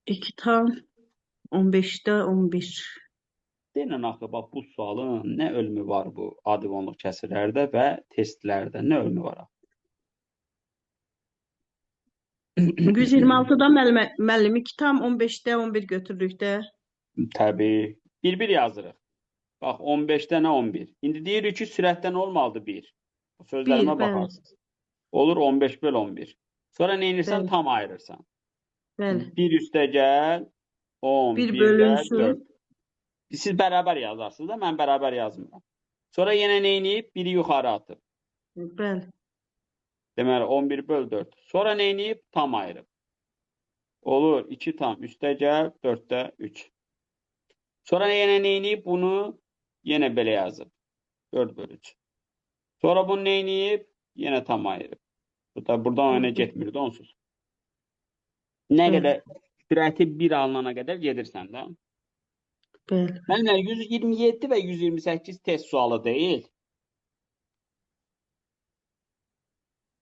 2 tam 15'te 11. Denən axı, bax, bu sualın nə ölümü var bu adivonluq kəsirlərdə və testlərdə? Nə ölümü var? 126'da müəllim 2 tam 15'te 11 götürdükdə Təbii. Bir-bir yazırıq. Bax, 15-də nə 11? İndi deyirik ki, sürətdə nə olmalıdır? 1. 1, Sözlərimə bəli, baxarsınız. Olur 15 böl 11. Sonra nə edirsən? bəli, Tam ayırırsan. bəli. 1 üstə gəl 10, 1 1 də 4. bölünsün. Siz bərabər yazarsınız da, mən bərabər yazmıram. Sonra yenə nə edib? 1-i yuxarı atıb. Bəli, Deməli, 11 böl 4. Sonra nə edib? Tam ayırıb. Olur 2 tam üstə gəl 4-də 3. Sonra yenə nə edib? Bunu yenə belə yazıb. 4 böl 3. Sonra bunu nə edib? Yenə tam ayırıb. Bu da buradan oyuna getmirdi onsuz. Nə bəli, qədər sürəti 1 alınana qədər gedirsən də. bəli. Müəllimlər, 127 və 128 test sualı deyil.